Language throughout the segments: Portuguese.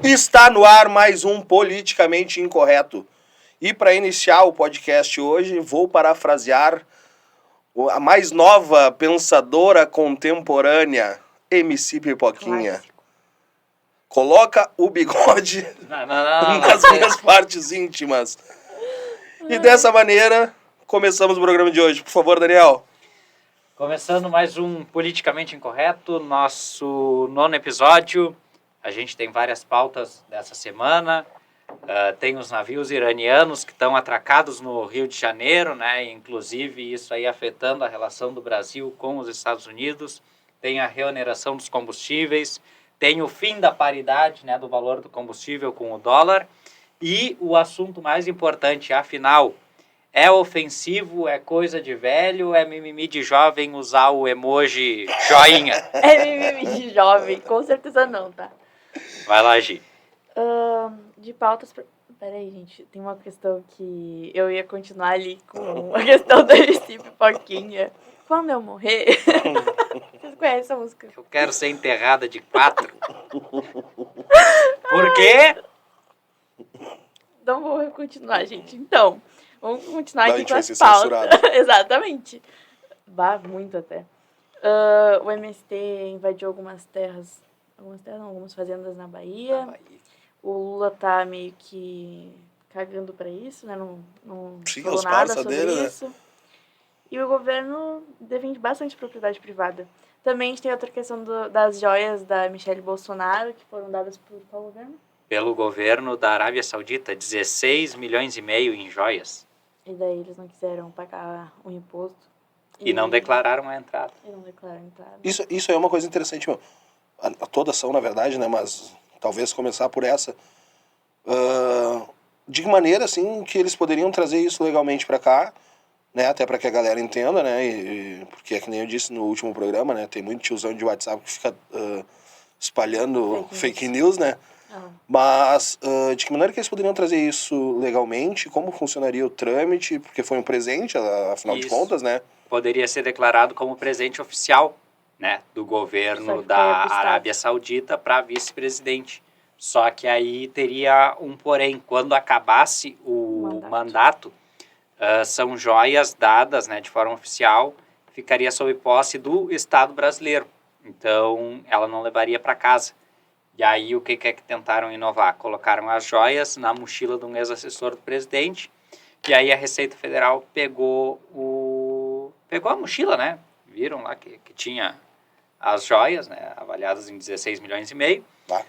Está no ar mais um Politicamente Incorreto. E para iniciar o podcast hoje, vou parafrasear a mais nova pensadora contemporânea, MC Pipoquinha. Clássico. Coloca o bigode Não. nas minhas partes íntimas. E dessa maneira, começamos o programa de hoje. Por favor, Daniel. Começando mais um Politicamente Incorreto, nosso 9º episódio. A gente tem várias pautas dessa semana. Tem os navios iranianos que estão atracados no Rio de Janeiro, né? Inclusive isso aí afetando a relação do Brasil com os Estados Unidos. Tem a reoneração dos combustíveis. Tem o fim da paridade, né, do valor do combustível com o dólar. E o assunto mais importante, afinal, é ofensivo, é coisa de velho, é mimimi de jovem usar o emoji joinha? É mimimi de jovem, com certeza não, tá? Vai lá, Gi. De pautas... Peraí, gente, tem uma questão que eu ia continuar ali com a questão da MC Pipoquinha. Quando eu morrer... Vocês conhecem essa música? Eu quero ser enterrada de 4. Por quê? Não vou continuar, gente. Então, vamos continuar Não, a aqui gente com vai as ser pautas. censurado. Exatamente. Bah, muito até. O MST invadiu algumas fazendas na Bahia. O Lula tá meio que cagando pra isso, né? Não Sim, falou os nada parça sobre dele, né? isso. E o governo defende bastante propriedade privada. Também a gente tem outra questão das joias da Michelle Bolsonaro, que foram dadas por qual governo? Pelo governo da Arábia Saudita, 16 milhões e meio em joias. E daí eles não quiseram pagar o imposto. E não declararam a entrada. E não declararam a entrada. Isso é uma coisa interessante, meu. Todas são, na verdade, né? Mas talvez começar por essa. De que maneira, assim, que eles poderiam trazer isso legalmente para cá, né? Até para que a galera entenda, né? Porque é que nem eu disse no último programa, né? Tem muito tiozão de WhatsApp que fica espalhando fake news, né? Mas de que maneira que eles poderiam trazer isso legalmente? Como funcionaria o trâmite? Porque foi um presente, afinal de contas, né? Poderia ser declarado como presente oficial, né, do governo da Arábia Saudita para vice-presidente. Só que aí teria um porém. Quando acabasse o mandato, são joias dadas, né, de forma oficial, ficaria sob posse do Estado brasileiro. Então, ela não levaria para casa. E aí, o que é que tentaram inovar? Colocaram as joias na mochila de um ex-assessor do presidente, e aí a Receita Federal pegou a mochila, né? Viram lá que tinha as joias, né? Avaliadas em 16 milhões e meio.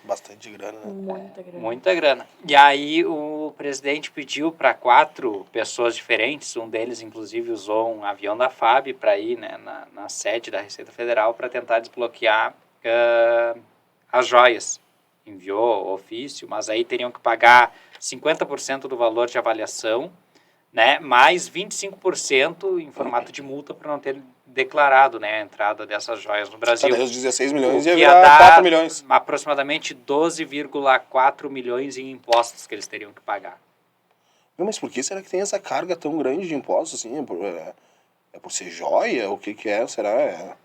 Bastante grana, né? Muita grana. Muita grana. E aí o presidente pediu para 4 pessoas diferentes, um deles inclusive usou um avião da FAB para ir, né, na sede da Receita Federal para tentar desbloquear as joias. Enviou ofício, mas aí teriam que pagar 50% do valor de avaliação, né, mais 25% em formato de multa por não ter declarado, né, a entrada dessas joias no Brasil. Cadê os 16 milhões O ia que virar dar 4 milhões. aproximadamente 12,4 milhões em impostos que eles teriam que pagar. Mas por que será que tem essa carga tão grande de impostos, assim? É por ser joia? O que é? Será?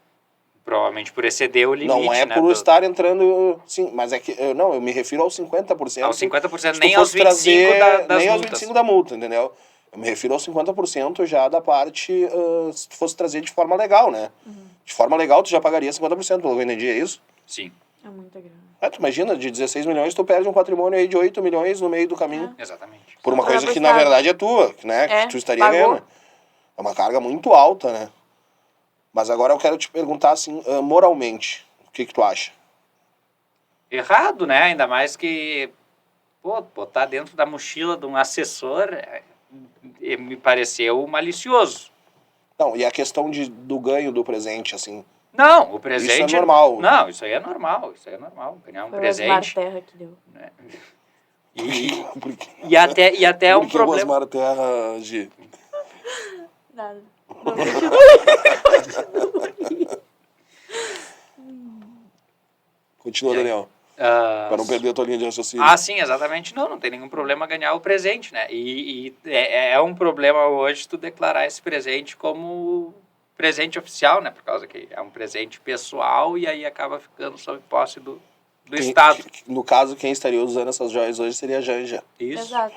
Provavelmente por exceder o limite, não é né, por estar entrando... Sim, mas é que... Não, eu me refiro aos 50%. Aos 50%, se nem tu aos fosse 25% das nem aos multas. 25% da multa, entendeu? Eu me refiro aos 50% já da parte... se tu fosse trazer de forma legal, né? De forma legal, tu já pagaria 50%, pelo que eu entendi, é isso? Sim. É muita grana. Tu imagina, de 16 milhões, tu perde um patrimônio aí de 8 milhões no meio do caminho. Exatamente. Por uma Só coisa pra que, na Estado. verdade, é tua, né? Que tu estaria pagou. ganhando. É uma carga muito alta, né? Mas agora eu quero te perguntar, assim, moralmente, o que tu acha? Errado, né? Ainda mais que, botar dentro da mochila de um assessor me pareceu malicioso. Não, e a questão do ganho do presente, assim... Não, o presente... Isso é normal. Não, isso aí é normal. Ganhar um Foi presente... o Osmar Terra que deu. Né? E até é um Por que problema... Osmar Terra, Gi? Nada. Continua, Daniel. Para não perder a tua linha de raciocínio. Sim, exatamente. Não tem nenhum problema ganhar o presente, né? E é um problema hoje tu declarar esse presente como presente oficial, né? Por causa que é um presente pessoal e aí acaba ficando sob posse do do Estado. No caso, quem estaria usando essas joias hoje seria a Janja. Isso. Exato.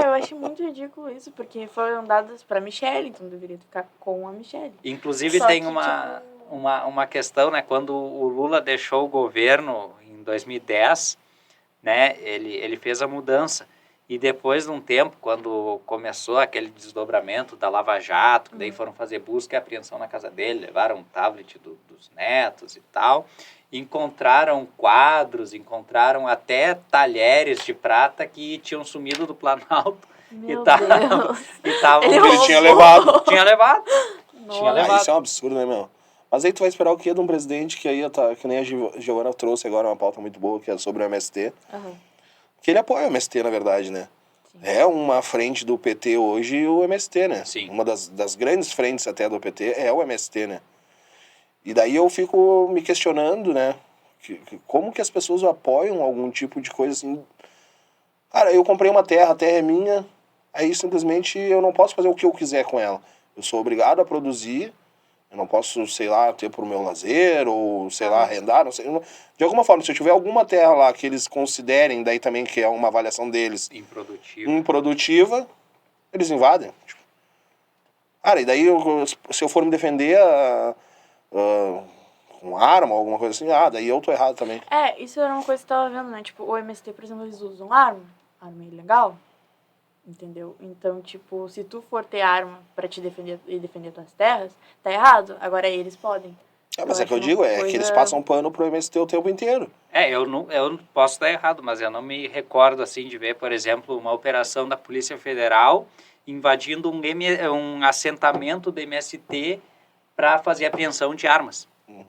Eu achei muito ridículo isso, porque foram dadas pra Michelle, então deveria ficar com a Michelle. Inclusive Só tem que, uma questão, né? Quando o Lula deixou o governo em 2010, né? Ele fez a mudança. E depois de um tempo, quando começou aquele desdobramento da Lava Jato, que daí foram fazer busca e apreensão na casa dele, levaram um tablet dos netos e tal, encontraram quadros, encontraram até talheres de prata que tinham sumido do Planalto. Meu Deus! E tavam, Ele tinha levado. Tinha levado. Nossa. Tinha levado. Isso é um absurdo, né, meu? Mas aí tu vai esperar o quê de um presidente que aí tá, que nem a Giovana trouxe agora uma pauta muito boa, que é sobre o MST. Aham. Que ele apoia o MST, na verdade, né? Sim. É uma frente do PT hoje o MST, né? Sim. Uma das grandes frentes até do PT é o MST, né? E daí eu fico me questionando, né? Como que as pessoas apoiam algum tipo de coisa assim? Cara, eu comprei uma terra, a terra é minha, aí simplesmente eu não posso fazer o que eu quiser com ela. Eu sou obrigado a produzir, eu não posso, sei lá, ter pro meu lazer, ou, sei lá, arrendar, não sei. De alguma forma, se eu tiver alguma terra lá que eles considerem, daí também que é uma avaliação deles, improdutiva, eles invadem. Tipo. Cara, e daí se eu for me defender com arma ou alguma coisa assim, daí eu tô errado também. Isso era uma coisa que eu tava vendo, né? Tipo, o MST, por exemplo, eles usam arma ilegal, entendeu? Então, tipo, se tu for ter arma pra te defender e defender tuas terras, tá errado. Agora eles podem. Mas é que eu digo, que eles passam pano pro MST o tempo inteiro. Eu não posso estar errado, mas eu não me recordo, assim, de ver, por exemplo, uma operação da Polícia Federal invadindo um assentamento do MST para fazer apreensão de armas. Uhum.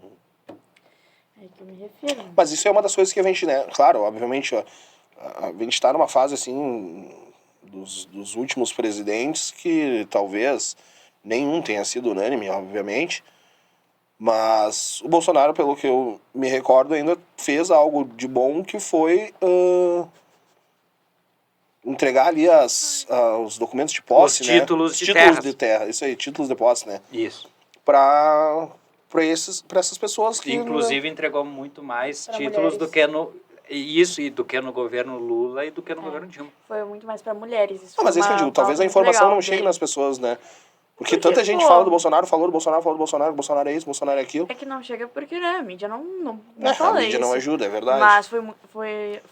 É que eu me refiro. Mas isso é uma das coisas que a gente, né? Claro, obviamente, a gente tá numa fase, assim, dos últimos presidentes que talvez nenhum tenha sido unânime, obviamente. Mas o Bolsonaro, pelo que eu me recordo, ainda fez algo de bom, que foi entregar ali os documentos de posse, os né? títulos de terra. Isso aí, títulos de posse, né? Isso. Para essas pessoas que... Inclusive entregou muito mais pra títulos mulheres. do que do que no governo Lula e do que no governo Dilma. Foi muito mais pra mulheres. Isso Mas é isso que eu digo, talvez a informação não chegue nas pessoas, né? Porque tanta gente fala do Bolsonaro, falou do Bolsonaro, que o Bolsonaro é isso, Bolsonaro é aquilo. É que não chega porque, né, a mídia não A fala mídia isso. não ajuda, é verdade. Mas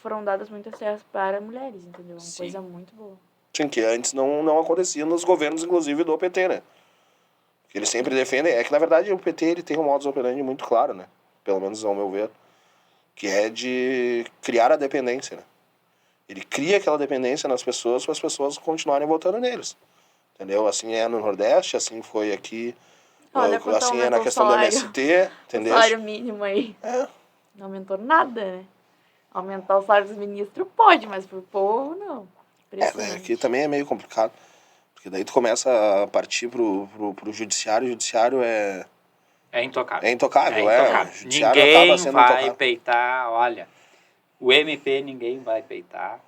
foram dadas muitas terras para mulheres, entendeu? Uma Sim. coisa muito boa. Sim, que antes não acontecia nos governos, inclusive, do PT, né? Que eles sempre defendem... É que, na verdade, o PT ele tem um modus operandi muito claro, né? Pelo menos ao meu ver. Que é de criar a dependência, né? Ele cria aquela dependência nas pessoas para as pessoas continuarem votando neles. Entendeu? Assim é no Nordeste, assim foi aqui, Olha, assim é na questão do MST, entendeu? O salário mínimo aí. Não aumentou nada, né? Aumentar o salário dos ministros pode, mas pro povo não. Que também é meio complicado. Porque daí tu começa a partir pro judiciário, o judiciário é intocável. É intocável, intocável. O judiciário ninguém acaba sendo vai intocável. peitar, olha, o MP ninguém vai peitar.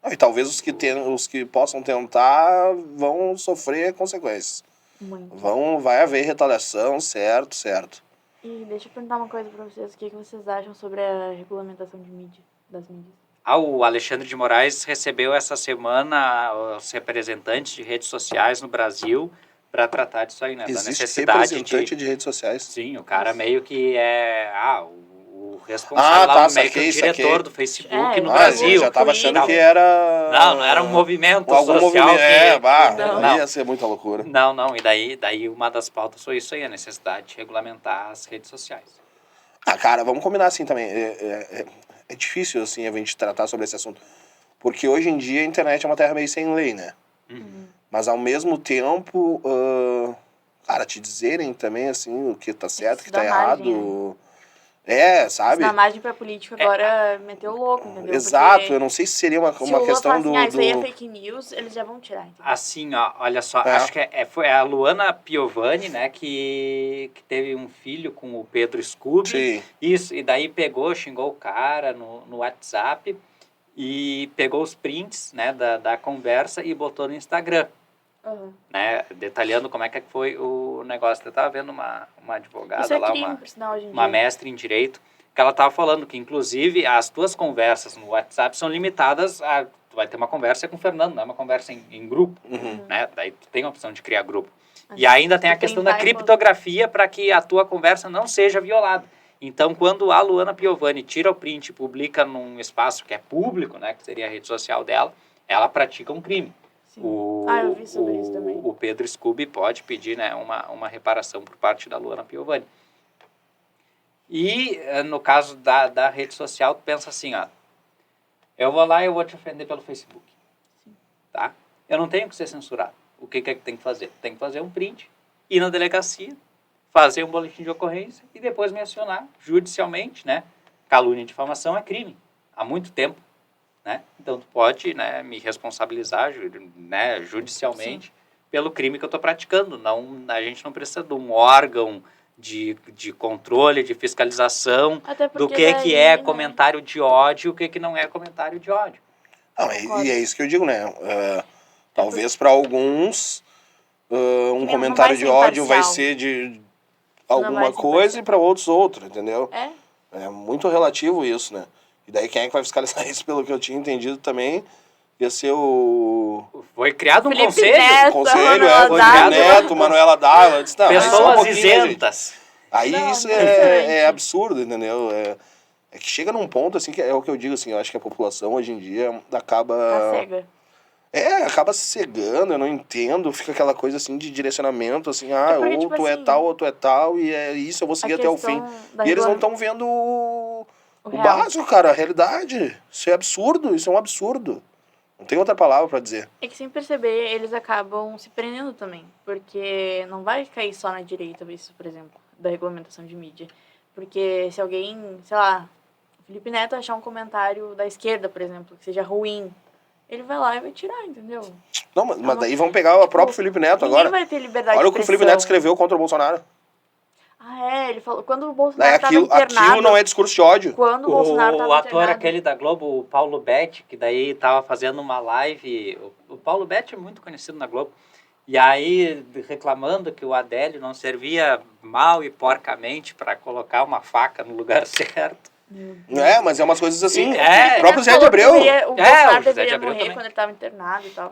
E talvez os que possam tentar vão sofrer consequências. Muito. Vai haver retaliação, certo. E deixa eu perguntar uma coisa pra vocês. O que vocês acham sobre a regulamentação de mídia, das mídias? O Alexandre de Moraes recebeu essa semana os representantes de redes sociais no Brasil para tratar disso aí, né? Existe da necessidade representante de redes sociais. Sim, o cara meio que é o responsável lá, meio que o diretor do Facebook no Brasil. Eu já tava achando que era... Não era um movimento algum social. Não. Ia ser muita loucura. Não, e daí uma das pautas foi isso aí, a necessidade de regulamentar as redes sociais. Cara, vamos combinar assim também. É difícil, assim, a gente tratar sobre esse assunto. Porque hoje em dia a internet é uma terra meio sem lei, né? Uhum. Mas ao mesmo tempo, cara, te dizerem também, assim, o que tá certo, o que tá errado... sabe? Isso dá margem pra político agora meter o louco, entendeu? Exato, porque eu não sei se seria uma questão assim, isso aí é fake news, eles já vão tirar, entendeu? Assim, ó, olha só, acho que foi a Luana Piovani, né, que teve um filho com o Pedro Scooby. Sim. Isso, e daí xingou o cara no WhatsApp e pegou os prints, né, da conversa e botou no Instagram. Uhum. Né, detalhando como é que foi o negócio. Eu estava vendo uma advogada isso é lá, crime, por sinal, hoje em uma dia. mestre em direito, que ela estava falando, que inclusive as tuas conversas no WhatsApp são limitadas a... Tu vai ter uma conversa com o Fernando, não é uma conversa em grupo, né? Daí tu tem a opção de criar grupo. E ainda tem a questão da criptografia para que a tua conversa não seja violada. Então, quando a Luana Piovani tira o print e publica num espaço que é público, né, que seria a rede social dela, ela pratica um crime. Eu vi sobre isso também. O Pedro Scooby pode pedir, né, uma reparação por parte da Luana Piovani. E, no caso da rede social, tu pensa assim, ó, eu vou lá e eu vou te ofender pelo Facebook. Tá? Eu não tenho que ser censurado. O que é que tem que fazer? Tem que fazer um print, ir na delegacia, fazer um boletim de ocorrência e depois me acionar judicialmente, né? Calúnia e difamação é crime, há muito tempo, né? Então, tu pode, né, me responsabilizar, né, judicialmente pelo crime que eu estou praticando. Não, a gente não precisa de um órgão de controle, de fiscalização do que é comentário de ódio e o que não é comentário de ódio. Não, e é isso que eu digo, né? Talvez para alguns um comentário de ódio vai ser de alguma coisa e para outros outra, entendeu? É muito relativo isso, né? E daí quem é que vai fiscalizar isso, pelo que eu tinha entendido também, ia ser o... Foi criado um Felipe conselho. Neto, Conselho, Manuela Felipe Neto, Manuela Dávila. Disse, pessoas isentas. Aí Não, isso é absurdo, entendeu? É que chega num ponto, assim, que é o que eu digo, assim, eu acho que a população hoje em dia acaba... Tá cega. Acaba se cegando, eu não entendo, fica aquela coisa, assim, de direcionamento, assim, porque, ou tipo tu é assim, tal, ou tu é tal, e é isso, eu vou seguir até o fim. E eles não estão vendo o básico, cara, a realidade. Isso é absurdo, isso é um absurdo. Não tem outra palavra pra dizer. É que sem perceber, eles acabam se prendendo também. Porque não vai cair só na direita isso, por exemplo, da regulamentação de mídia. Porque se alguém, sei lá, o Felipe Neto achar um comentário da esquerda, por exemplo, que seja ruim, ele vai lá e vai tirar, entendeu? Não, mas daí vão pegar o próprio Felipe Neto agora. Ninguém vai ter liberdade Olha de o que o Felipe Neto escreveu contra o Bolsonaro. Ele falou, quando o Bolsonaro estava internado... Aquilo não é discurso de ódio. Quando o Bolsonaro estava O ator internado, aquele da Globo, o Paulo Betti, que daí estava fazendo uma live... O Paulo Betti é muito conhecido na Globo. E aí, reclamando que o Adélio não servia mal e porcamente para colocar uma faca no lugar certo. Mas é umas coisas assim. O próprio Zé de Abreu. O Bolsonaro o Zé de deveria Abreu morrer também. quando ele estava internado e tal.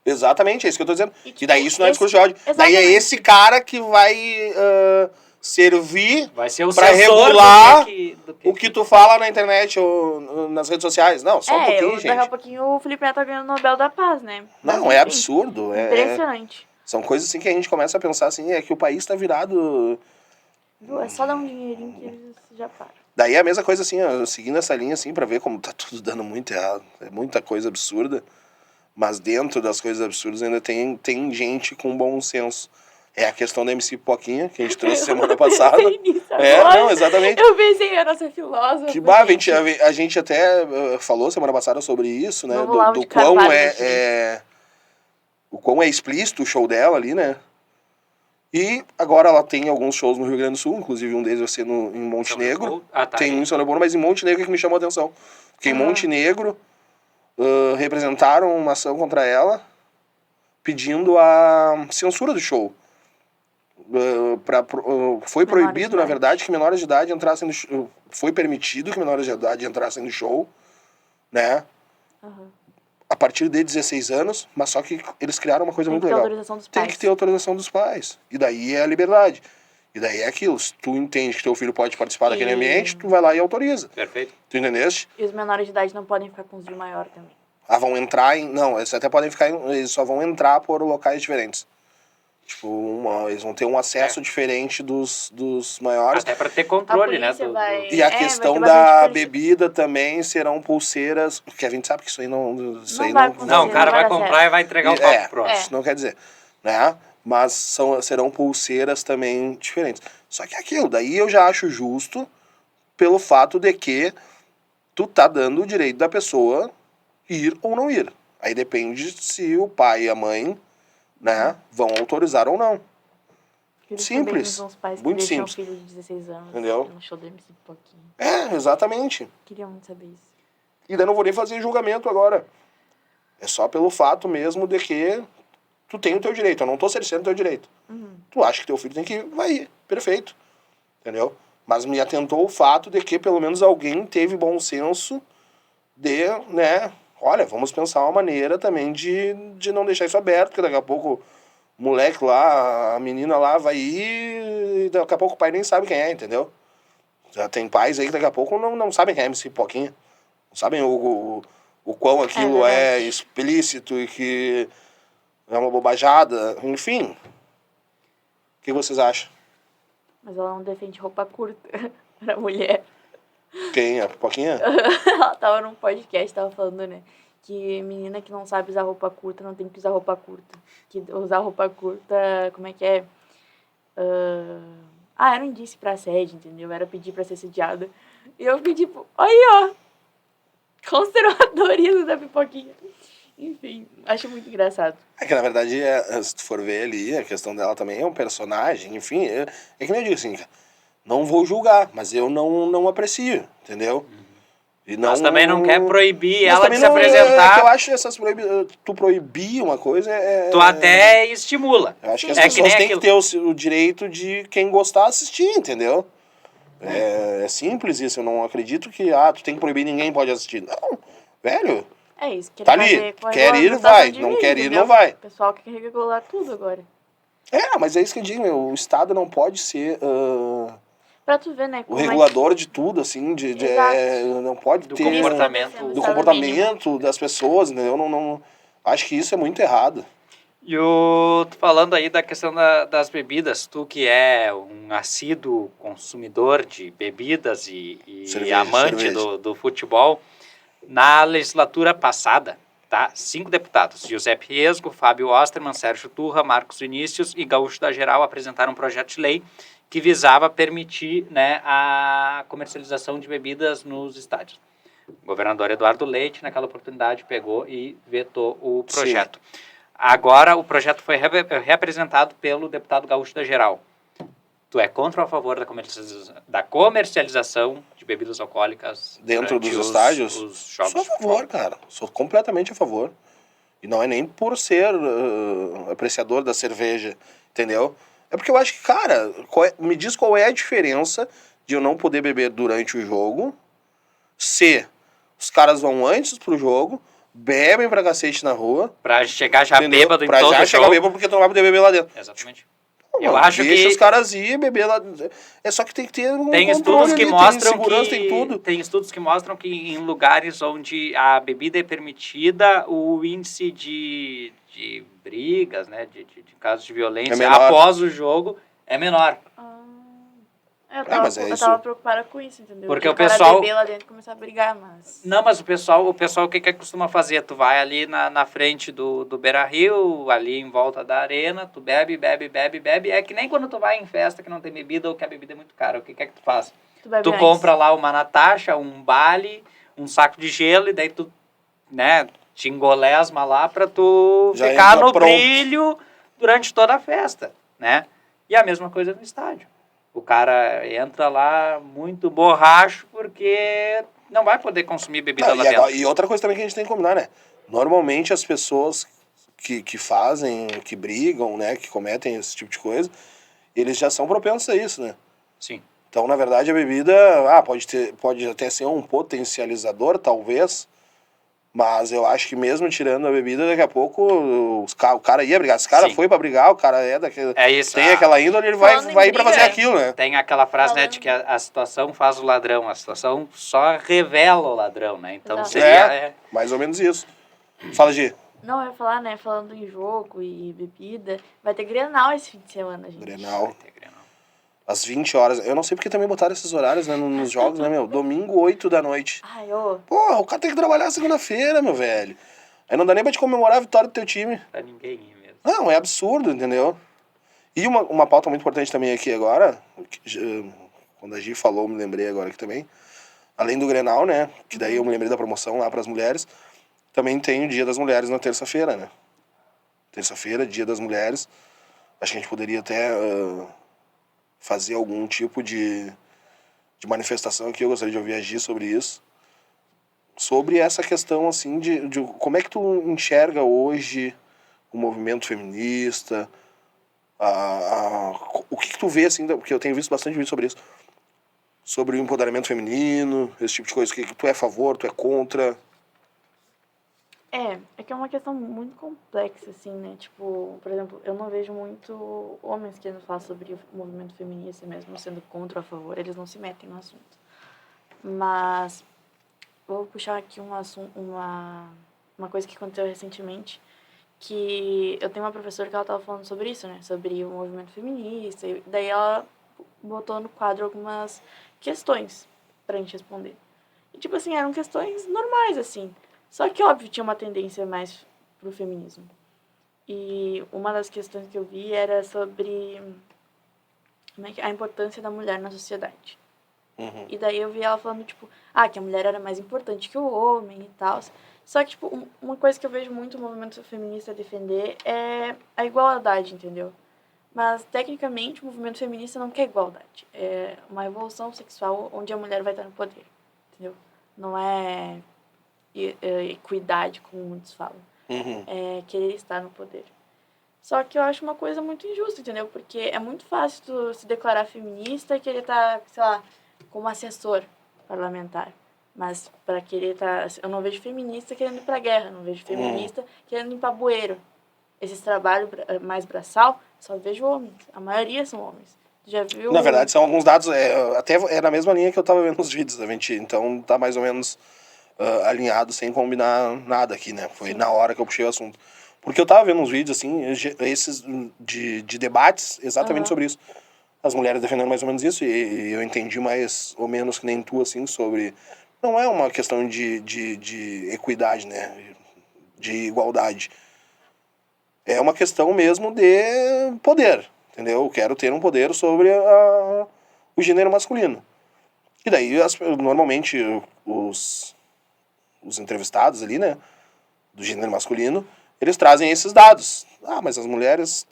Exatamente, é isso que eu tô dizendo. E, E daí isso não é discurso de ódio. Exatamente. Daí é esse cara que vai servir Vai ser o pra censor regular do o que tu fala na internet ou nas redes sociais. Não, só um pouquinho, Daqui a gente. pouquinho o Felipe Neto tá ganhando o Nobel da Paz, né? Não, é absurdo. Impressionante. São coisas assim que a gente começa a pensar assim, é que o país tá virado... É só dar um dinheirinho que eles já param. Daí é a mesma coisa assim, ó, seguindo essa linha assim, pra ver como tá tudo dando muito errado. É muita coisa absurda, mas dentro das coisas absurdas ainda tem gente com bom senso. É a questão da MC Poquinha, que a gente trouxe semana passada. Não, exatamente. Eu pensei, a nossa filósofa. Que a gente até falou semana passada sobre isso, né? Do quão é explícito o show dela ali, né? E agora ela tem alguns shows no Rio Grande do Sul, inclusive um deles vai ser em Montenegro. Tem um em São Leopoldo, mas em Montenegro que me chamou a atenção. Porque em Montenegro representaram uma ação contra ela pedindo a censura do show. Foi proibido, na verdade, que menores de idade entrassem no show. Foi permitido que menores de idade entrassem no show, né? A partir de 16 anos, mas só que eles criaram uma coisa muito legal. Tem que ter autorização dos pais. E daí é a liberdade. E daí é aquilo. Se tu entende que teu filho pode participar daquele ambiente, tu vai lá e autoriza. Perfeito. Tu entendeste? E os menores de idade não podem ficar com os de maior também. Vão entrar em... Não, eles até podem ficar... Eles só vão entrar por locais diferentes. Tipo, eles vão ter um acesso diferente dos maiores. Até para ter controle, né? E a questão da bebida também serão pulseiras, porque a gente sabe que isso aí não... Não, o cara vai comprar e vai entregar o copo pronto. Isso não quer dizer, né? Mas serão pulseiras também diferentes. Só que aquilo, daí eu já acho justo pelo fato de que tu tá dando o direito da pessoa ir ou não ir. Aí depende se o pai e a mãe, né, vão autorizar ou não. Simples. Muito simples. Filho de 16 anos. Entendeu? No show do MC Poquinho. Exatamente. Queria muito saber isso. E daí não vou nem fazer julgamento agora. É só pelo fato mesmo de que tu tem o teu direito. Eu não tô cerceando o teu direito. Tu acha que teu filho tem que ir, vai ir. Perfeito. Entendeu? Mas me atentou o fato de que pelo menos alguém teve bom senso de, né, olha, vamos pensar uma maneira também de não deixar isso aberto, porque daqui a pouco o moleque lá, a menina lá vai ir e daqui a pouco o pai nem sabe quem é, entendeu? Já tem pais aí que daqui a pouco não sabem quem é MC Pipoquinha. Não sabem o quão aquilo é explícito e que é uma bobajada, enfim. O que vocês acham? Mas ela não defende roupa curta pra mulher. Quem? A Pipoquinha? Ela tava num podcast, tava falando, né? Que menina que não sabe usar roupa curta não tem que usar roupa curta. Que usar roupa curta, como é que é? Era um indício pra assédio, entendeu? Era pedir pra ser sediada. E eu fiquei tipo, aí ó, conservadorismo da Pipoquinha. Enfim, acho muito engraçado. É que na verdade, se tu for ver ali, a questão dela também é um personagem, enfim. É que nem eu digo assim, não vou julgar, mas eu não aprecio, entendeu? E não, mas também não quer proibir ela de se É apresentar. que eu acho essas tu proibir uma coisa tu até estimula. Eu acho que as É que pessoas nem têm que ter o direito de quem gostar assistir, entendeu? É simples isso, eu não acredito que tu tem que proibir, ninguém pode assistir. Não, velho, É isso. tá ali, quer ir, vai, não quer ir, não vai. O pessoal quer regular tudo agora. Mas é isso que eu digo, meu, o Estado não pode ser Pra tu ver, né? o regulador de tudo, assim, não pode Do ter comportamento. do comportamento das pessoas, entendeu? Não, acho que isso é muito errado. E tu falando aí da questão das bebidas, tu que é um assíduo consumidor de bebidas e amante do futebol, na legislatura passada, tá? 5 deputados, Giuseppe Riesgo, Fábio Osterman, Sérgio Turra, Marcos Vinícius e Gaúcho da Geral apresentaram um projeto de lei que visava permitir, né, a comercialização de bebidas nos estádios. O governador Eduardo Leite, naquela oportunidade, pegou e vetou o projeto. Sim. Agora, o projeto foi reapresentado pelo deputado Gaúcho da Geral. Tu é contra ou a favor da comercialização de bebidas alcoólicas dentro dos estádios? Os jogos? Sou a favor, cara. Sou completamente a favor. E não é nem por ser apreciador da cerveja, entendeu? É porque eu acho que, cara, me diz qual é a diferença de eu não poder beber durante o jogo se os caras vão antes pro jogo, bebem pra cacete na rua. Pra chegar já bêbado em todo o jogo. Pra já chegar bêbado porque tu não vai poder beber lá dentro. Exatamente. Eu acho deixa os caras ir beber lá. É só que tem que ter um tem controle estudos que ali, mostram tem segurança, que tem tudo. Tem estudos que mostram que em lugares onde a bebida é permitida, o índice de brigas, né, de casos de violência após o jogo é menor. Eu tava preocupada com isso, entendeu? Porque o pessoal beber lá dentro e começar a brigar, mas... Não, mas o pessoal o que costuma fazer? Tu vai ali na frente do Beira-Rio, ali em volta da arena, tu bebe. É que nem quando tu vai em festa que não tem bebida ou que a bebida é muito cara. O que é que tu faz? Tu compra lá uma Natasha, um Bali, um saco de gelo e daí tu, né, te engolesma lá pra tu já ficar no brilho durante toda a festa, né? E a mesma coisa no estádio. O cara entra lá muito borracho porque não vai poder consumir bebida lá dentro. E outra coisa também que a gente tem que combinar, né? Normalmente as pessoas que fazem, que brigam, né? Que cometem esse tipo de coisa, eles já são propensos a isso, né? Sim. Então, na verdade, a bebida pode até ser um potencializador, talvez, mas eu acho que mesmo tirando a bebida, daqui a pouco o cara ia brigar. Se o cara foi pra brigar, o cara daquele... tem aquela índole, ele vai ir pra fazer aquilo, né? Tem aquela frase, né, de que a situação faz o ladrão. A situação só revela o ladrão, né? Então seria... mais ou menos isso. Fala, Gi. Não, eu ia falar, né, falando em jogo e bebida, vai ter Grenal esse fim de semana, gente. Grenal. Vai ter Grenal. Às 20 horas. Eu não sei porque também botaram esses horários, né, nos jogos, né, meu? Domingo, 8 da noite. Porra, o cara tem que trabalhar segunda-feira, meu velho. Aí não dá nem pra te comemorar a vitória do teu time. Pra ninguém ir mesmo. Não, é absurdo, entendeu? E uma pauta muito importante também aqui agora, quando a Gi falou, me lembrei agora aqui também. Além do Grenal, né, que daí eu me lembrei da promoção lá pras mulheres, também tem o Dia das Mulheres na terça-feira, né? Terça-feira, Dia das Mulheres. Acho que a gente poderia até... fazer algum tipo de manifestação aqui, eu gostaria de ouvir agir sobre isso. Sobre essa questão, assim, de como é que tu enxerga hoje o movimento feminista, o que tu vê, assim, porque eu tenho visto bastante vídeo sobre isso, sobre o empoderamento feminino, esse tipo de coisa? O que tu é a favor, tu é contra? É que é uma questão muito complexa, assim, né? Tipo, por exemplo, eu não vejo muito homens querendo falar sobre o movimento feminista, mesmo sendo contra ou a favor, eles não se metem no assunto. Mas vou puxar aqui uma coisa que aconteceu recentemente, que eu tenho uma professora que ela tava falando sobre isso, né? Sobre o movimento feminista, e daí ela botou no quadro algumas questões pra gente responder. E, tipo assim, eram questões normais, assim. Só que, óbvio, tinha uma tendência mais pro feminismo. E uma das questões que eu vi era sobre a importância da mulher na sociedade. Uhum. E daí eu vi ela falando, tipo, que a mulher era mais importante que o homem e tal. Só que, tipo, uma coisa que eu vejo muito o movimento feminista defender é a igualdade, entendeu? Mas, tecnicamente, o movimento feminista não quer igualdade. É uma revolução sexual onde a mulher vai estar no poder, entendeu? Não é equidade, como muitos falam. Uhum. É querer estar no poder. Só que eu acho uma coisa muito injusta, entendeu? Porque é muito fácil tu se declarar feminista e querer estar, sei lá, como assessor parlamentar. Mas para querer estar... Eu não vejo feminista querendo ir pra guerra, não vejo feminista querendo ir pra bueiro. Esses trabalhos mais braçal, só vejo homens. A maioria são homens. Já viu? Na verdade, são alguns dados, até é na mesma linha que eu tava vendo nos vídeos da Venti, então tá mais ou menos alinhado, sem combinar nada aqui, né? Foi na hora que eu puxei o assunto. Porque eu tava vendo uns vídeos, assim, esses de debates exatamente sobre isso. As mulheres defendendo mais ou menos isso, e eu entendi mais ou menos que nem tu, assim, sobre... Não é uma questão de equidade, né? De igualdade. É uma questão mesmo de poder, entendeu? Eu quero ter um poder sobre o gênero masculino. E daí, normalmente, os entrevistados ali, né, do gênero masculino, eles trazem esses dados. Mas as mulheres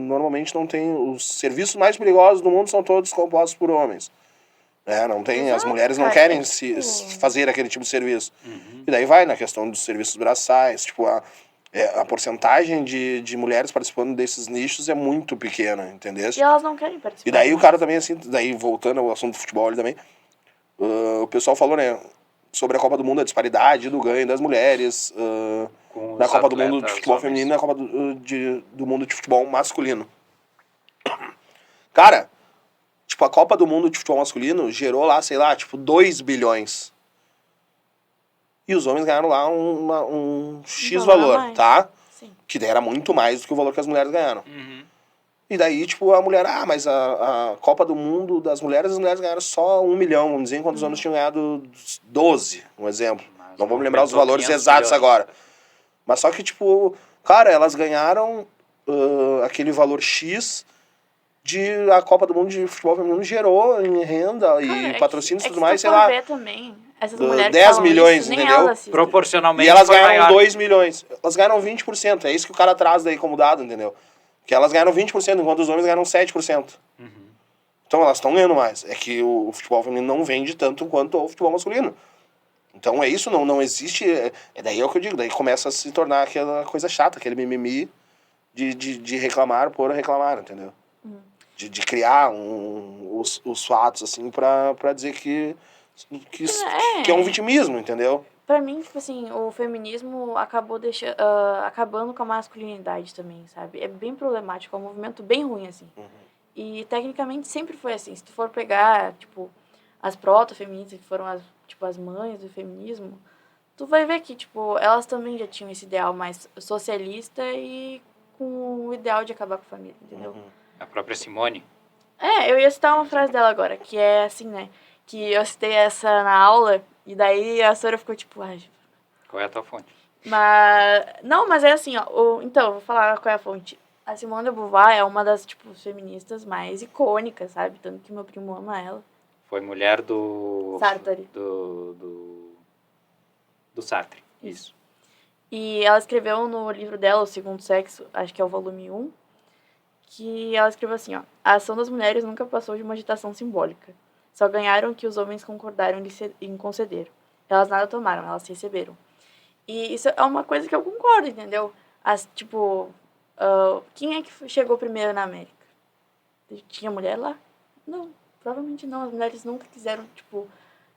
normalmente não têm... Os serviços mais perigosos do mundo são todos compostos por homens. Não tem, Exato, as mulheres não cara, querem tipo... fazer aquele tipo de serviço. E daí vai na questão dos serviços braçais, tipo, a porcentagem de mulheres participando desses nichos é muito pequena, entendeu? E elas não querem participar. E daí o cara também, assim, daí voltando ao assunto do futebol ali também, o pessoal falou, né, sobre a Copa do Mundo, a disparidade do ganho das mulheres na Copa do Mundo de futebol feminino e na Copa do Mundo de futebol masculino. Cara, tipo, a Copa do Mundo de futebol masculino gerou lá, sei lá, tipo, 2 bilhões. E os homens ganharam lá um X valor, tá? Sim. Que daí era muito mais do que o valor que as mulheres ganharam. E daí, tipo, a mulher, mas a Copa do Mundo das mulheres, as mulheres ganharam só 1 milhão, vamos dizer, enquanto os homens tinham ganhado 12, um exemplo. Não vamos lembrar os valores exatos agora. Mas só que, tipo, cara, elas ganharam aquele valor X de a Copa do Mundo de futebol feminino gerou em renda, cara, e patrocínios e tudo mais, sei lá. Ver também, essas mulheres 10 milhões, isso, entendeu? Proporcionalmente. E elas ganharam 2 milhões. Elas ganharam 20%. É isso que o cara traz daí como dado, entendeu? Que elas ganharam 20%, enquanto os homens ganharam 7%. Então elas estão ganhando mais. É que o futebol feminino não vende tanto quanto o futebol masculino. Então é isso, não existe... daí é o que eu digo, daí começa a se tornar aquela coisa chata, aquele mimimi de reclamar por reclamar, entendeu? De criar os fatos, assim, pra dizer que é um vitimismo, entendeu? Pra mim, tipo assim, o feminismo acabou acabando com a masculinidade também, sabe? É bem problemático, é um movimento bem ruim, assim. E, tecnicamente, sempre foi assim. Se tu for pegar, tipo, as proto-feministas, que foram as mães do feminismo, tu vai ver que, tipo, elas também já tinham esse ideal mais socialista e com o ideal de acabar com a família, entendeu? A própria Simone. Eu ia citar uma frase dela agora, que é assim, né? Que eu citei essa na aula, e daí a Sora ficou tipo, qual é a tua fonte? Mas é assim, ó. Então, vou falar qual é a fonte. A Simone de Beauvoir é uma das, tipo, feministas mais icônicas, sabe? Tanto que meu primo ama ela. Foi mulher do... Sartre. Do Sartre, isso. E ela escreveu no livro dela, O Segundo Sexo, acho que é o volume 1, que ela escreveu assim, ó. A ação das mulheres nunca passou de uma agitação simbólica. Só ganharam que os homens concordaram em conceder. Elas nada tomaram, elas receberam. E isso é uma coisa que eu concordo, entendeu? Quem é que chegou primeiro na América? Tinha mulher lá? Não. provavelmente não. As mulheres nunca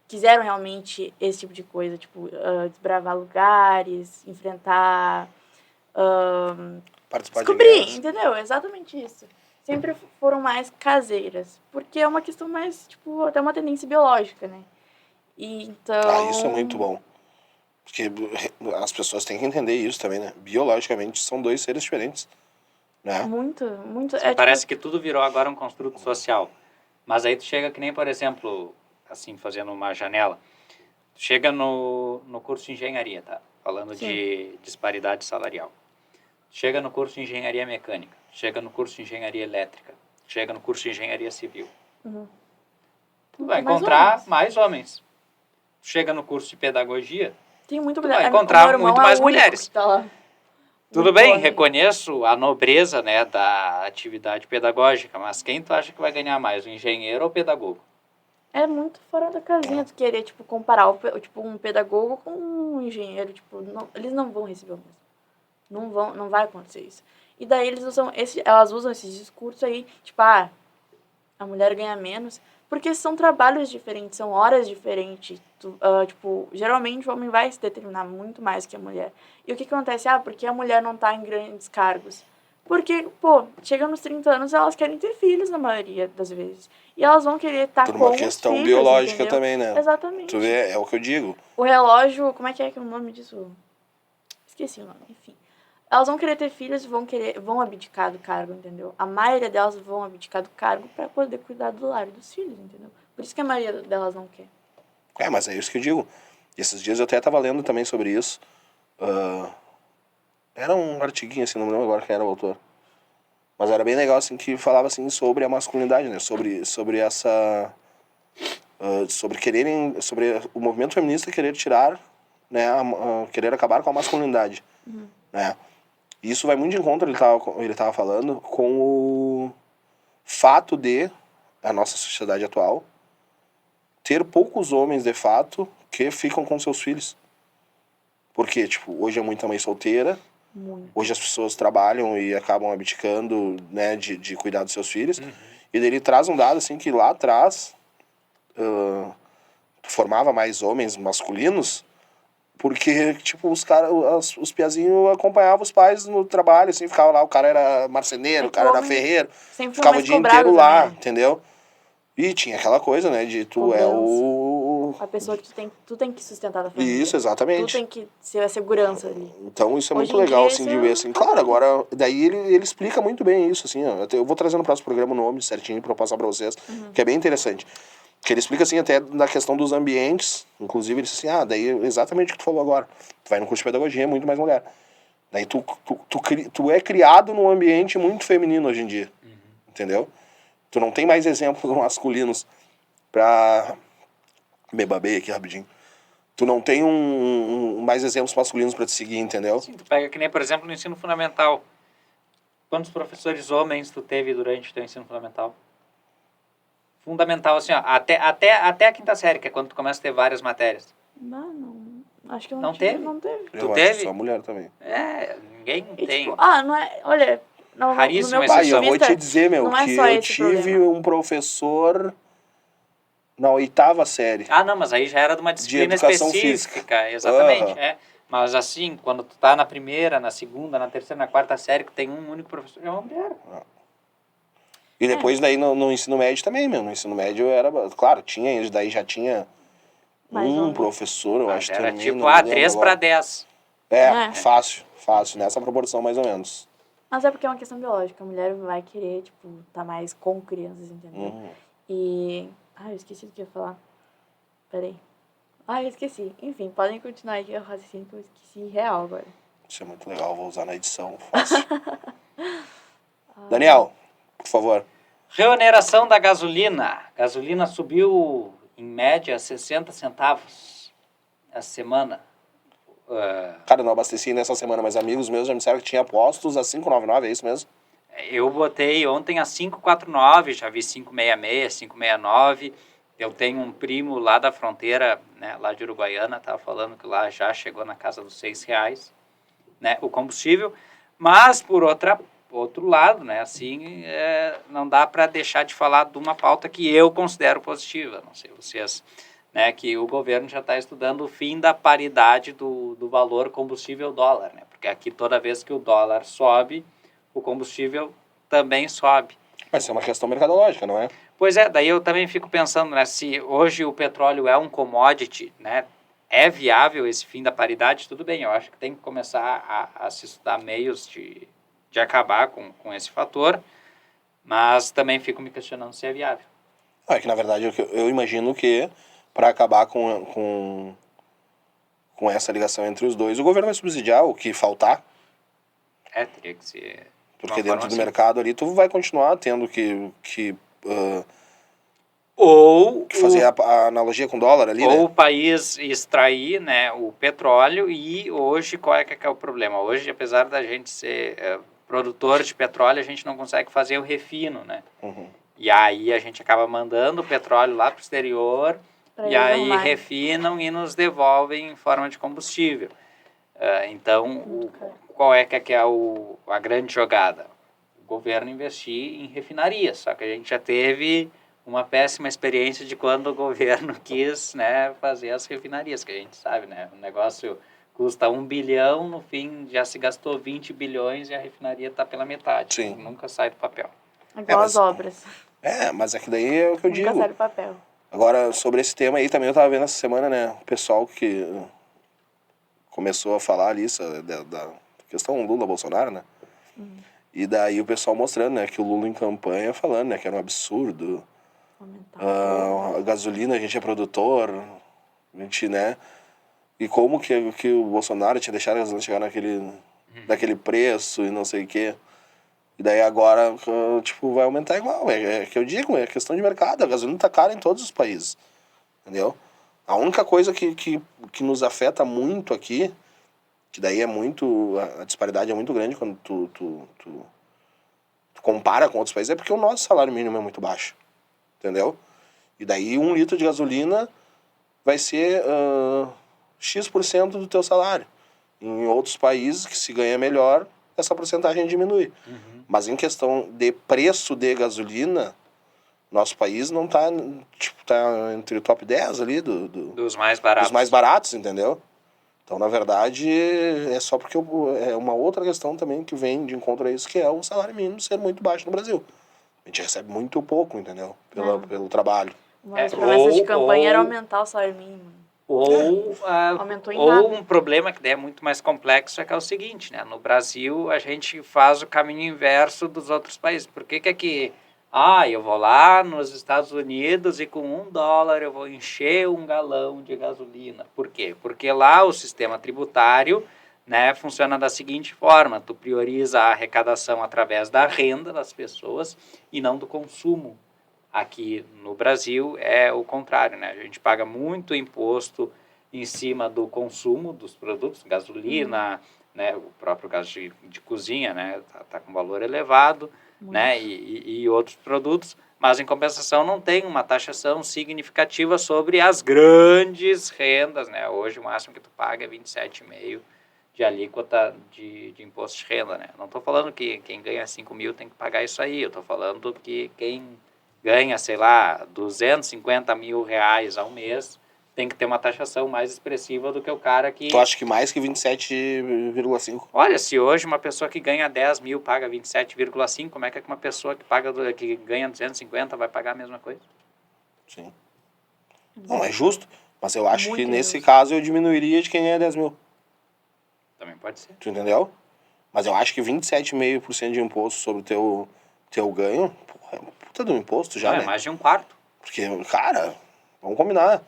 quiseram realmente esse tipo de coisa, tipo, desbravar lugares, enfrentar, Participar de descobrir, guerras. entendeu? Exatamente isso. Sempre foram mais caseiras, porque é uma questão mais, tipo, até uma tendência biológica, né? E então... Isso é muito bom. Porque as pessoas têm que entender isso também, né? Biologicamente, são dois seres diferentes, né? Muito. Parece que tudo virou agora um construto social. Mas aí tu chega que nem, por exemplo, assim, fazendo uma janela, tu chega no curso de engenharia, tá? Falando Sim. de disparidade salarial. Chega no curso de engenharia mecânica, chega no curso de engenharia elétrica, chega no curso de engenharia civil. Uhum. Tu vai encontrar mais homens. Chega no curso de pedagogia, Tem muito tu mulher. vai encontrar meu irmão muito é mais o único mulheres. que tá lá. Tudo Muito bem, bom, reconheço a nobreza, né, da atividade pedagógica, mas quem tu acha que vai ganhar mais, o engenheiro ou o pedagogo? É muito fora da casinha tu querer, tipo, comparar um pedagogo com um engenheiro, tipo, eles não vão receber o mesmo. Não vai acontecer isso. E daí elas usam esses discursos aí, tipo, a mulher ganha menos, porque são trabalhos diferentes, são horas diferentes. Tipo, geralmente o homem vai se determinar muito mais que a mulher. E o que acontece? Porque a mulher não tá em grandes cargos. Porque, chega nos 30 anos, elas querem ter filhos na maioria das vezes. E elas vão querer estar Por com uma os questão filhos, biológica entendeu? também, né? Exatamente. Tu vê, é o que eu digo. O relógio, como é que é o nome disso? Esqueci o nome, enfim. Elas vão querer ter filhos e vão abdicar do cargo, entendeu? A maioria delas vão abdicar do cargo para poder cuidar do lar e dos filhos, entendeu? Por isso que a maioria delas não quer. Mas é isso que eu digo. E esses dias eu até estava lendo também sobre isso. Era um artiguinho, assim, não me lembro agora quem era o autor. Mas era bem legal, assim, que falava, assim, sobre a masculinidade, né? Sobre essa... sobre o movimento feminista querer tirar, né? Querer acabar com a masculinidade, né? E isso vai muito de encontro, ele tava falando, com o fato de a nossa sociedade atual ter poucos homens, de fato, que ficam com seus filhos. Porque, tipo, hoje é muita mãe solteira, hoje as pessoas trabalham e acabam abdicando, né, de cuidar dos seus filhos. E daí ele traz um dado, assim, que lá atrás formava mais homens masculinos, porque, tipo, os piazinhos acompanhavam os pais no trabalho, assim, ficava lá, o cara era marceneiro, o cara era ferreiro, ficava o dia inteiro lá, entendeu? E tinha aquela coisa, né, de tu é o... A pessoa que tu tem que sustentar a família. Isso, exatamente. Tu tem que ser a segurança ali. Então isso é muito legal, assim, de ver, assim. Claro, agora, daí ele explica muito bem isso, assim, ó. Eu vou trazer no próximo programa o nome certinho pra eu passar pra vocês, que é bem interessante. Que ele explica, assim, até na questão dos ambientes, inclusive ele disse assim, daí exatamente o que tu falou agora. Tu vai no curso de pedagogia, é muito mais mulher. Daí tu é criado num ambiente muito feminino hoje em dia, entendeu? Tu não tem mais exemplos masculinos pra... Me babei aqui rapidinho. Tu não tem mais exemplos masculinos pra te seguir, entendeu? Sim, tu pega que nem, por exemplo, no ensino fundamental. Quantos professores homens tu teve durante o teu ensino fundamental? Fundamental, assim, ó, até a quinta série, que é quando tu começa a ter várias matérias. Não. Acho que eu não teve. Não teve. Eu acho que só mulher também. Ninguém tem. Tipo, não é... Olha... Raríssimo no meu ponto de eu vou vista, te dizer, meu, não é que só eu esse tive problema. um professor na 8ª série. Não, mas aí já era de uma disciplina educação específica. física. Exatamente, Mas assim, quando tu tá na primeira, na segunda, na terceira, na quarta série, que tem um único professor, é uma mulher. E depois daí no ensino médio também, meu. No ensino médio era... Claro, daí já tinha professor, eu acho era também. tipo, 3/10. Fácil, nessa proporção mais ou menos. Mas é porque é uma questão biológica. A mulher vai querer, tipo, tá mais com crianças, entendeu? E... eu esqueci do que eu ia falar. Peraí. Eu esqueci. Enfim, podem continuar aí o raciocínio que eu esqueci real agora. Isso é muito legal, vou usar na edição. Fácil. Daniel, por favor. Reoneração da gasolina. Gasolina subiu, em média, 60 centavos essa semana. Cara, eu não abasteci nessa semana, mas amigos meus já me disseram que tinha postos a 5,99, é isso mesmo? Eu botei ontem a 5,49, já vi 5,66, 5,69. Eu tenho um primo lá da fronteira, né, lá de Uruguaiana, estava falando que lá já chegou na casa dos R$6, né, o combustível. Mas, por outra outro lado, né? Assim, não dá para deixar de falar de uma pauta que eu considero positiva, não sei vocês, né? Que o governo já está estudando o fim da paridade do valor combustível-dólar, né? Porque aqui toda vez que o dólar sobe, o combustível também sobe. Mas isso é uma questão mercadológica, não é? Pois é, daí eu também fico pensando, né? Se hoje o petróleo é um commodity, né? É viável esse fim da paridade? Tudo bem, eu acho que tem que começar a se estudar meios de acabar com esse fator, mas também fico me questionando se é viável. É que, na verdade, eu imagino que para acabar com essa ligação entre os dois, o governo vai subsidiar o que faltar. Teria que ser... Porque dentro do mercado ali, tu vai continuar tendo que fazer a analogia com o dólar ali, ou né? o país extrair, né, o petróleo, e hoje qual é que é o problema? Hoje, apesar da gente ser produtor de petróleo, a gente não consegue fazer o refino, né? Uhum. E aí a gente acaba mandando o petróleo lá para o exterior, e aí refinam e nos devolvem em forma de combustível. Então, qual é que é a grande jogada? O governo investir em refinarias, só que a gente já teve uma péssima experiência de quando o governo quis, né, fazer as refinarias, que a gente sabe, né, o negócio custa 1 bilhão, no fim já se gastou 20 bilhões e a refinaria está pela metade. Sim. Nunca sai do papel. Igual as obras. Mas é que daí é o que eu digo. Nunca sai do papel. Agora, sobre esse tema aí, também eu tava vendo essa semana, né, o pessoal que começou a falar ali da questão Lula-Bolsonaro, né? E daí o pessoal mostrando, né, que o Lula em campanha falando, né, que era um absurdo. A gasolina, a gente é produtor, a gente, né? E como que o Bolsonaro tinha deixado a gasolina chegar naquele preço e não sei o quê. E daí agora, tipo, vai aumentar igual. É que eu digo, é questão de mercado. A gasolina tá cara em todos os países. Entendeu? A única coisa que nos afeta muito aqui, que daí é muito... A disparidade é muito grande quando tu compara com outros países, é porque o nosso salário mínimo é muito baixo. Entendeu? E daí 1 litro de gasolina vai ser X% do teu salário. Em outros países que se ganha melhor, essa porcentagem diminui. Mas em questão de preço de gasolina, nosso país não tá, tipo, tá entre o top 10 ali dos mais baratos. Dos mais baratos, entendeu? Então, na verdade, é só porque é uma outra questão também que vem de encontro a isso, que é o salário mínimo ser muito baixo no Brasil. A gente recebe muito pouco, entendeu? Pelo trabalho. Uma das promessas de campanha era aumentar o salário mínimo. Ou um problema que daí é muito mais complexo é que é o seguinte, né? No Brasil, a gente faz o caminho inverso dos outros países. Por que aqui... eu vou lá nos Estados Unidos e com $1 eu vou encher 1 galão de gasolina. Por quê? Porque lá o sistema tributário, né, funciona da seguinte forma: tu prioriza a arrecadação através da renda das pessoas e não do consumo. Aqui no Brasil é o contrário, né? A gente paga muito imposto em cima do consumo dos produtos, gasolina, né, o próprio gás de cozinha, né, tá com valor elevado, né, e outros produtos, mas em compensação não tem uma taxação significativa sobre as grandes rendas, né? Hoje o máximo que tu paga é 27,5% de alíquota de imposto de renda, né? Não estou falando que quem ganha 5 mil tem que pagar isso aí, eu estou falando que quem ganha, sei lá, 250 mil reais ao mês, tem que ter uma taxação mais expressiva do que o cara que... Tu acha que mais que 27,5? Olha, se hoje uma pessoa que ganha 10 mil paga 27,5, como é que uma pessoa que ganha 250 vai pagar a mesma coisa? Sim. Não, é justo, mas eu acho que nesse justo. caso eu diminuiria de quem ganha 10 mil. Também pode ser. Tu entendeu? Mas eu acho que 27,5% de imposto sobre o teu ganho, porra, é um puta de um imposto já, né? É mais de 1/4. Porque, cara, vamos combinar.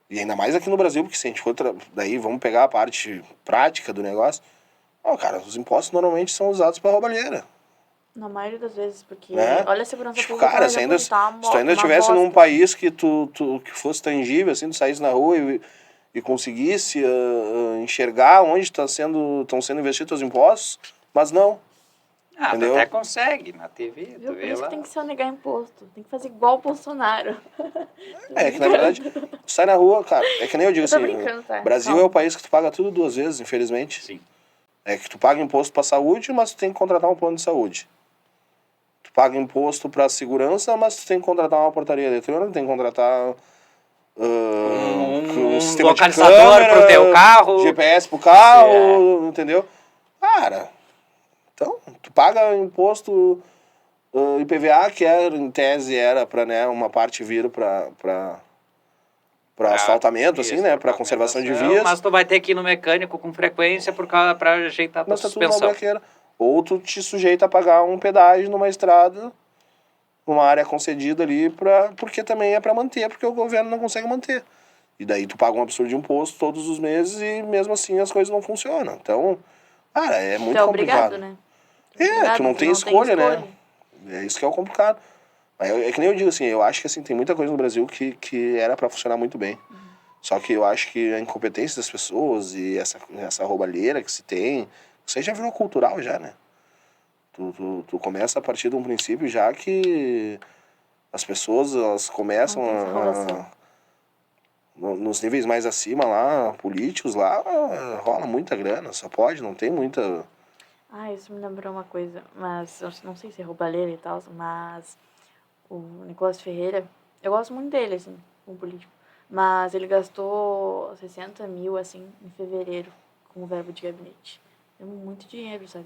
E ainda mais aqui no Brasil, porque se a gente for... Daí vamos pegar a parte prática do negócio. Cara, os impostos normalmente são usados para roubalheira. Na maioria das vezes, porque Né? olha a segurança Tipo, pública, cara, por exemplo, se tu ainda estivesse num país que que fosse tangível, assim, tu saísse na rua e conseguisse enxergar onde estão sendo investidos teus impostos, mas não. Tu até consegue na TV. Viu? Por isso que tem que se negar imposto. Tem que fazer igual o Bolsonaro. Que na verdade, tu sai na rua, cara, é que nem eu digo Eu tô assim, brincando, tá? Brasil é o país que tu paga tudo 2 vezes, infelizmente. Sim. É que tu paga imposto pra saúde, mas tu tem que contratar um plano de saúde. Tu paga imposto pra segurança, mas tu tem que contratar uma portaria eletrônica, tem que contratar um sistema localizador de câmera, pro teu carro. GPS pro carro, entendeu? Cara, então, tu paga imposto IPVA, que em tese era pra, né, uma parte vir pra asfaltamento, assim, né, pra conservação de vias. Mas tu vai ter que ir no mecânico com frequência pra ajeitar a tua Mas tá tudo na suspensão. braqueira. Ou tu te sujeita a pagar um pedágio numa estrada, numa área concedida ali, porque também é pra manter, porque o governo não consegue manter. E daí tu paga um absurdo de imposto todos os meses e mesmo assim as coisas não funcionam. Então, cara, é muito Tu é complicado. obrigado, né? Tu não tem escolha, né? É isso que é o complicado. Mas é que nem eu digo assim, eu acho que assim, tem muita coisa no Brasil que era pra funcionar muito bem. Só que eu acho que a incompetência das pessoas e essa roubalheira que se tem, isso aí já virou cultural já, né? Tu começa a partir de um princípio já que as pessoas, elas começam Não tem salvação. nos níveis mais acima lá, políticos lá, rola muita grana, só pode, não tem muita... Ah, isso me lembrou uma coisa, mas eu não sei se é roubalheira e tal, mas o Nicolas Ferreira, eu gosto muito dele, assim, como político, mas ele gastou 60 mil, assim, em fevereiro, com o verbo de gabinete. É muito dinheiro, sabe?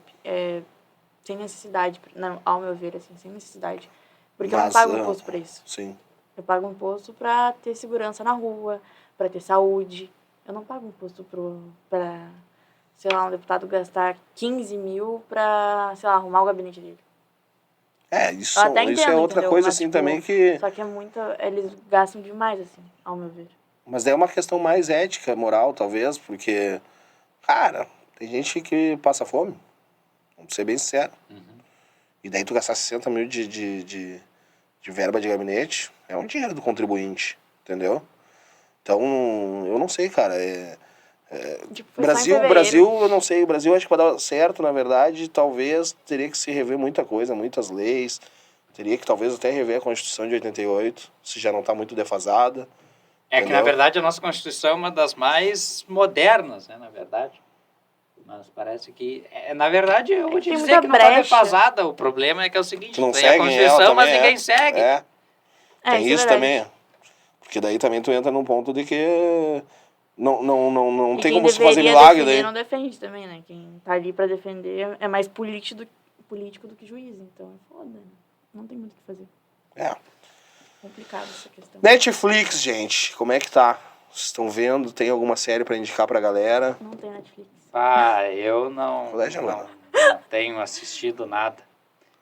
Sem necessidade, não, ao meu ver, assim, sem necessidade. Porque eu não pago imposto pra isso. Sim. Eu pago imposto pra ter segurança na rua, pra ter saúde. Eu não pago imposto pra, sei lá, um deputado gastar 15 mil pra, sei lá, arrumar o gabinete dele. Isso, Eu até isso entendo, é outra entendeu? coisa Mas, assim tipo, também que... só que é muito... Eles gastam demais, assim, ao meu ver. Mas daí é uma questão mais ética, moral, talvez, porque, cara, tem gente que passa fome, vamos ser bem sincero. E daí tu gastar 60 mil de verba de gabinete, é um dinheiro do contribuinte, entendeu? Então, eu não sei, cara, Tipo, foi só em fevereiro. Brasil, eu não sei, o Brasil acho que para dar certo, na verdade, talvez teria que se rever muita coisa, muitas leis, teria que talvez até rever a Constituição de 88, se já não está muito defasada. É que, na verdade, a nossa Constituição é uma das mais modernas, né, na verdade. Mas parece que... na verdade, eu vou te tem dizer muita que não está brecha. defasada. O problema é que é o seguinte, Tu não tem a segue ela Constituição, mas também, ninguém segue. Tem isso é verdade. também. Porque daí também tu entra num ponto de que não E tem quem como se fazer deveria milagre defender daí. não defende também, né? Quem tá ali pra defender é mais político do que juiz. Então é foda, né? Não tem muito o que fazer. É. Complicado essa questão. Netflix, gente, como é que tá? Vocês estão vendo? Tem alguma série pra indicar pra galera? Não tem Netflix. Eu não Colégio tenho assistido nada.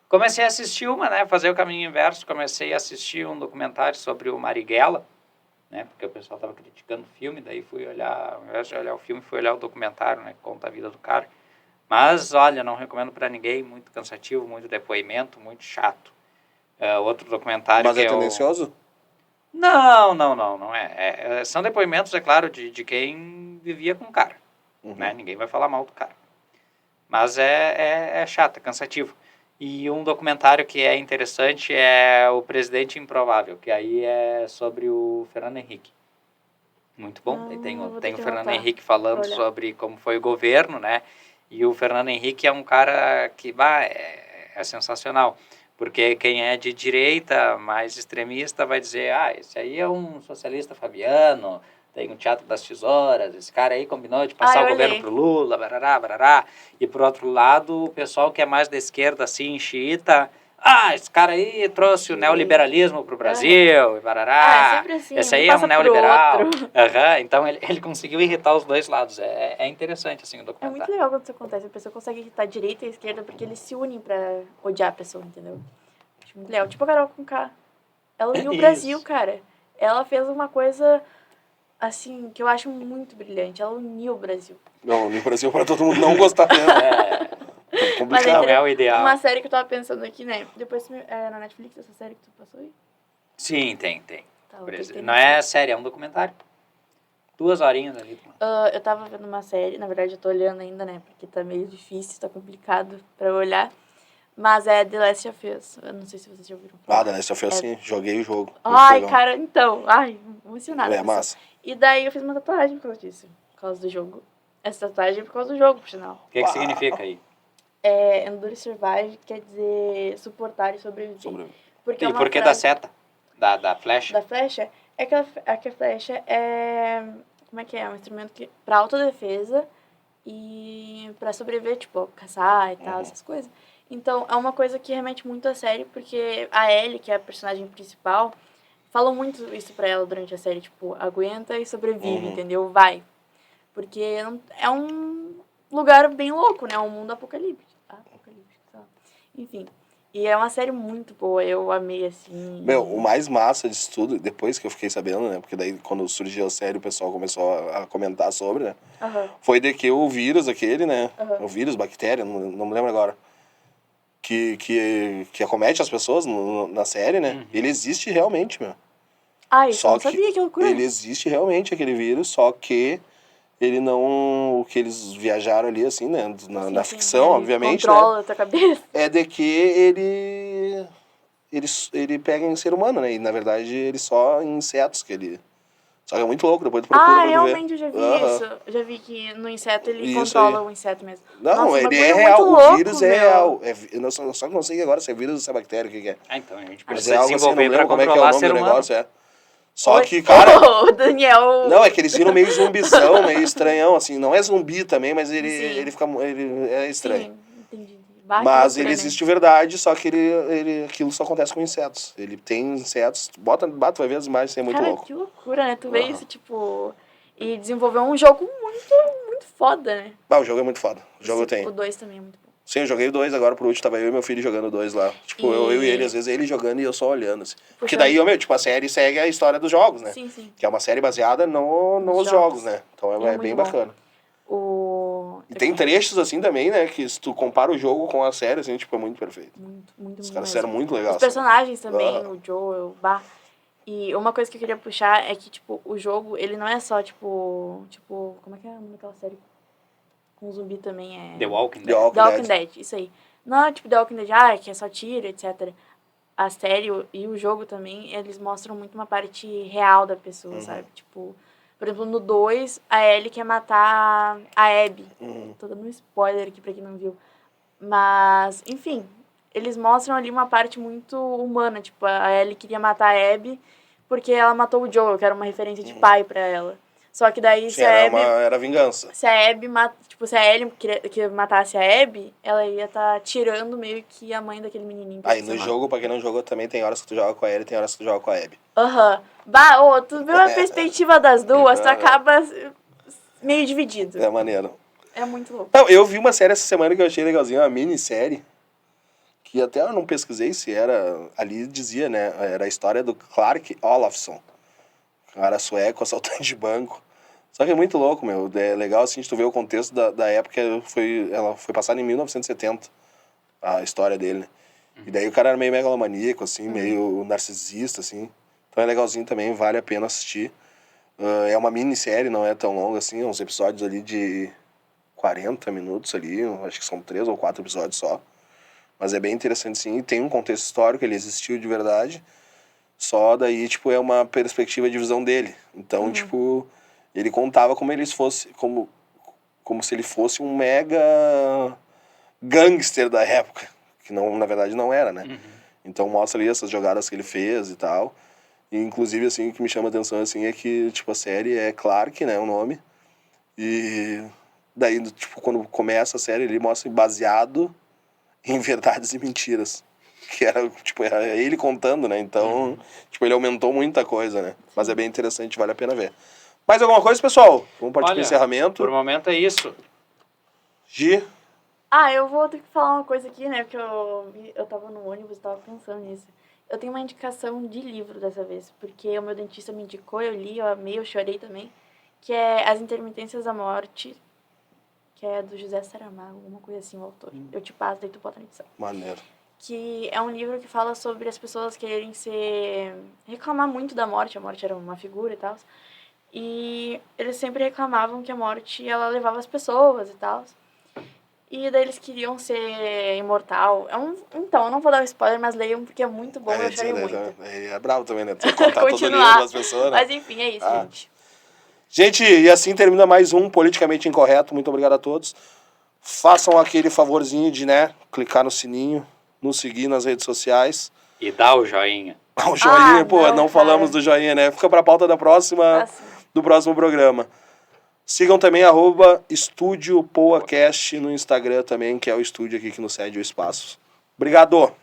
Comecei a assistir uma, né? Fazer o caminho inverso. Comecei a assistir um documentário sobre o Marighella, né? Porque o pessoal estava criticando o filme, daí fui olhar, ao invés de olhar o filme, fui olhar o documentário, né? Que conta a vida do cara. Mas, olha, não recomendo para ninguém. Muito cansativo, muito depoimento, muito chato. Outro documentário Mas que é tendencioso? Não é. São depoimentos, é claro, de quem vivia com o cara. Né? Ninguém vai falar mal do cara. Mas é chato, é cansativo. E um documentário que é interessante é O Presidente Improvável, que aí é sobre o Fernando Henrique. Muito bom. Aí tem o Fernando Henrique falando sobre como foi o governo, né? E o Fernando Henrique é um cara que é sensacional. Porque quem é de direita, mais extremista, vai dizer, esse aí é um socialista fabiano, tem o Teatro das Tesouras, esse cara aí combinou de passar o governo pro Lula, barará, barará. E por outro lado, o pessoal que é mais da esquerda, assim, xiita, esse cara aí trouxe o neoliberalismo pro Brasil, e barará. É sempre assim, esse aí é um neoliberal. Então ele conseguiu irritar os dois lados. É interessante, assim, o documentário. É muito legal quando isso acontece. A pessoa consegue irritar a direita e a esquerda porque eles se unem pra odiar a pessoa, entendeu? Acho muito legal. Tipo a Carol Conká. Ela uniu o Brasil, cara. Ela fez uma coisa, assim, que eu acho muito brilhante. Ela uniu o Brasil. Não, uniu o Brasil pra todo mundo não gostar dela. É complicado. Não é o ideal. Uma série que eu tava pensando aqui, né? Depois na Netflix, essa série que tu passou aí? Sim, tem. Tá, Não é série, é um documentário. 2 horinhas ali. Eu tava vendo uma série, na verdade eu tô olhando ainda, né? Porque tá meio difícil, tá complicado pra eu olhar. Mas é The Last of Us. Eu não sei se vocês já ouviram falar. The Last of Us, sim. Joguei o jogo. Cara, então. Emocionada. É massa. E daí eu fiz uma tatuagem por causa disso. Por causa do jogo. essa tatuagem é por causa do jogo, por sinal. O que significa aí? Endure Survive quer dizer suportar e sobreviver. Porque E por que da seta? Da flecha? Da flecha? É que a flecha é... Como é que é? É um instrumento pra autodefesa e pra sobreviver, tipo, caçar e tal, essas coisas. Então, é uma coisa que remete muito a série, porque a Ellie, que é a personagem principal, falou muito isso pra ela durante a série, tipo, aguenta e sobrevive, entendeu? Vai. Porque é um lugar bem louco, né? Um mundo apocalíptico. Enfim. E é uma série muito boa, eu amei, assim. Meu, o mais massa disso tudo, depois que eu fiquei sabendo, né? Porque daí, quando surgiu a série, o pessoal começou a comentar sobre, né? Foi de que o vírus aquele, né? O vírus, bactéria, não me lembro agora. Que acomete as pessoas na série, né? Ele existe realmente, meu. Isso eu não sabia, que loucura. Ele existe realmente, aquele vírus, só que ele não... O que eles viajaram ali, assim, né? Na ficção, obviamente, controla né? a tua cabeça. É de que ele pega em ser humano, né? E, na verdade, ele só em insetos que ele... Só que é muito louco, depois tu procura pra tu ver. Realmente eu já vi isso. Eu já vi que no inseto ele Isso controla aí. o inseto mesmo. Não, Nossa, ele é é real, muito o louco, vírus é meu. real. Só que não sei agora se é vírus ou se é bactéria, o que é. Então, a gente Mas precisa é algo assim, não desenvolver lembro pra como é que é o controlar nome ser do humano. negócio, Só que, cara... O Daniel... Não, é que eles viram meio zumbizão, meio estranhão, assim. Não é zumbi também, mas ele é estranho. Sim, entendi. Mas ele existe de verdade, só que aquilo só acontece com insetos. Ele tem insetos, bota, vai ver as imagens, é muito Cara, louco. que loucura, né? Tu vê isso, tipo... E desenvolveu um jogo muito foda, né? O jogo é muito foda. O jogo eu O tenho. 2 também é muito bom. Sim, eu joguei o 2 agora por último, tava eu e meu filho jogando o 2 lá. Tipo, eu e ele, às vezes ele jogando e eu só olhando, assim. Porque daí, tipo, a série segue a história dos jogos, né? Sim, sim. Que é uma série baseada nos jogos, né? Então é bem bacana. E tem trechos assim também, né? Que se tu compara o jogo com a série, assim, tipo, é muito perfeito. Muito Os caras mesmo. fizeram muito legal. Os personagens também, o Joel, o Bah. E uma coisa que eu queria puxar é que, tipo, o jogo, ele não é só, tipo... Como é que é o nome daquela série? Com zumbi também é... The Walking Dead. The Walking Dead, isso aí. Não é tipo The Walking Dead, que é só tiro, etc. A série e o jogo também, eles mostram muito uma parte real da pessoa, sabe? Tipo, por exemplo, no 2, a Ellie quer matar a Abby. Tô dando um spoiler aqui pra quem não viu. Mas, enfim, eles mostram ali uma parte muito humana. Tipo, a Ellie queria matar a Abby porque ela matou o Joel, que era uma referência de pai pra ela. Só que daí, Sim, era vingança. Se a Abby se a Ellie que matasse a Abby, ela ia estar tirando meio que a mãe daquele menininho. Aí no jogo, pra quem não jogou também, tem horas que tu joga com a Ellie e tem horas que tu joga com a Abby. Tu vê a perspectiva das duas, tu acaba meio dividido. É maneiro. É muito louco. Não, eu vi uma série essa semana que eu achei legalzinha, uma minissérie, que até eu não pesquisei se era, ali dizia, né, era a história do Clark Olofsson, cara sueco, assaltante de banco. Só que é muito louco, meu, é legal assim, tu vê o contexto da época, ela foi passada em 1970, a história dele, né. E daí o cara era meio megalomaníaco, assim, meio narcisista, assim. Então é legalzinho também, vale a pena assistir. É uma minissérie, não é tão longa assim, uns episódios ali de 40 minutos ali, acho que são 3 ou 4 episódios só. Mas é bem interessante sim, tem um contexto histórico, ele existiu de verdade, só daí, tipo, é uma perspectiva de visão dele. Então, tipo, ele contava como se ele fosse um mega gangster da época, que não, na verdade não era, né? Então mostra ali essas jogadas que ele fez e tal. E, inclusive, assim, o que me chama a atenção, assim, é que, tipo, a série é Clark, né, o nome. E daí, tipo, quando começa a série, ele mostra baseado em verdades e mentiras. Que era, tipo, era ele contando, né? Então, tipo, ele aumentou muita coisa, né? Mas é bem interessante, vale a pena ver. Mais alguma coisa, pessoal? Vamos partir pro encerramento. Por momento é isso. Gi? Eu vou ter que falar uma coisa aqui, né? Porque eu tava no ônibus e tava pensando nisso. Eu tenho uma indicação de livro dessa vez, porque o meu dentista me indicou, eu li, eu amei, eu chorei também, que é As Intermitências da Morte, que é do José Saramago, alguma coisa assim, o autor. Eu te passo, daí tu bota na edição. Maneiro. Que é um livro que fala sobre as pessoas quererem reclamar muito da morte, a morte era uma figura e tal, e eles sempre reclamavam que a morte, ela levava as pessoas e tal. E daí eles queriam ser imortal. Então, eu não vou dar um spoiler, mas leiam porque é muito bom, eu chorei muito. É bravo também, né? Tu contar todo o livro das pessoas, né? Mas enfim, é isso, gente. Gente, e assim termina mais um Politicamente Incorreto. Muito obrigado a todos. Façam aquele favorzinho de, né, clicar no sininho, nos seguir nas redes sociais. E dá o joinha. O joinha, Ah, pô, não não, falamos cara. do joinha, né? Fica pra pauta da Nossa. do próximo programa. Sigam também @Estúdio Poacast no Instagram também, que é o estúdio aqui que nos cede o espaço. Obrigado!